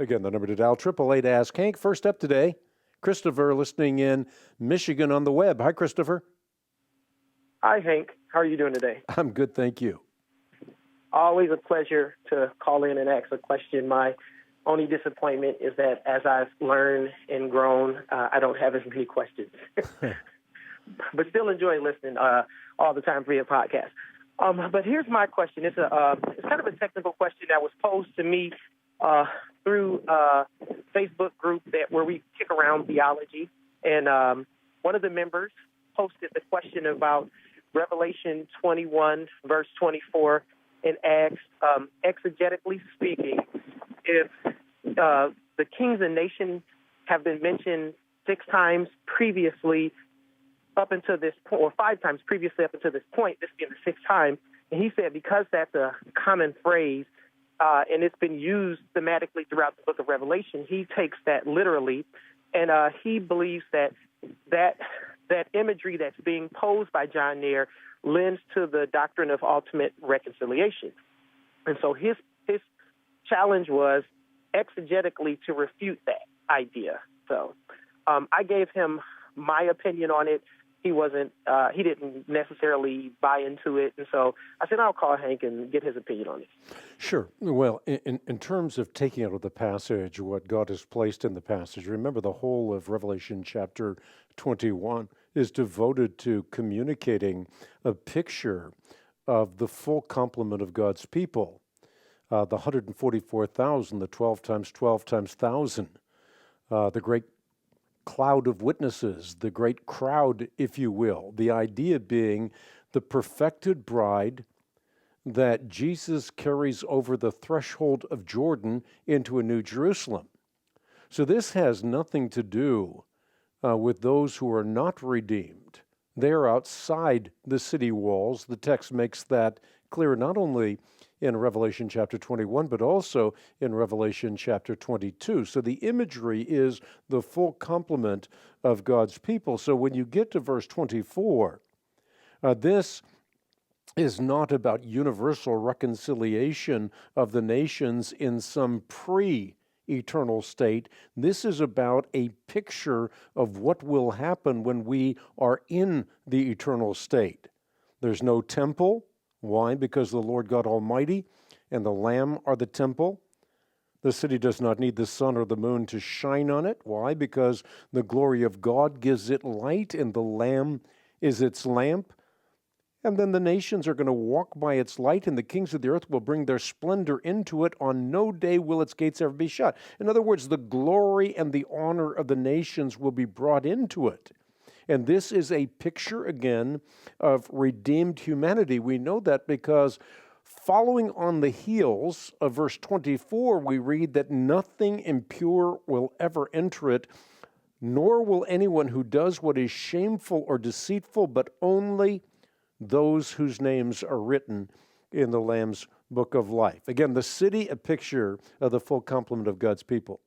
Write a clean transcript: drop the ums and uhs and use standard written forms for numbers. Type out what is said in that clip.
Again, the number to dial, 888 Ask Hank. First up today, Christopher listening in Michigan on the web. Hi, Christopher. Hi, Hank. How are you doing today? I'm good, thank you. Always a pleasure to call in and ask a question. My only disappointment is that as I've learned and grown, I don't have as many questions. But still enjoy listening all the time via podcast. But here's my question. It's kind of a technical question that was posed to me through a Facebook group where we kick around theology. And one of the members posted the question about Revelation 21, verse 24, and asked, exegetically speaking, if the kings and nations have been mentioned 6 times previously up until this point, or 5 times previously up until this point, this being the 6th time. And he said because that's a common phrase and it's been used thematically throughout the book of Revelation, he takes that literally. And he believes that imagery that's being posed by John Nair lends to the doctrine of ultimate reconciliation. And so his challenge was exegetically to refute that idea. So I gave him my opinion on it. He didn't necessarily buy into it. And so I said, I'll call Hank and get his opinion on it. Sure. Well, in terms of taking out of the passage what God has placed in the passage, remember the whole of Revelation chapter 21 is devoted to communicating a picture of the full complement of God's people. The 144,000, the 12 times 12 times 1,000, the great cloud of witnesses, the great crowd, if you will. The idea being the perfected bride that Jesus carries over the threshold of Jordan into a new Jerusalem. So this has nothing to do with those who are not redeemed. They are outside the city walls. The text makes that clear not only in Revelation chapter 21, but also in Revelation chapter 22. So the imagery is the full complement of God's people. So when you get to verse 24, this is not about universal reconciliation of the nations in some pre-eternal state. This is about a picture of what will happen when we are in the eternal state. There's no temple. Why? Because the Lord God Almighty and the Lamb are the temple. The city does not need the sun or the moon to shine on it. Why? Because the glory of God gives it light and the Lamb is its lamp. And then the nations are going to walk by its light, and the kings of the earth will bring their splendor into it. On no day will its gates ever be shut. In other words, the glory and the honor of the nations will be brought into it. And this is a picture, again, of redeemed humanity. We know that because following on the heels of verse 24, we read that nothing impure will ever enter it, nor will anyone who does what is shameful or deceitful, but only those whose names are written in the Lamb's book of life. Again, the city, a picture of the full complement of God's people.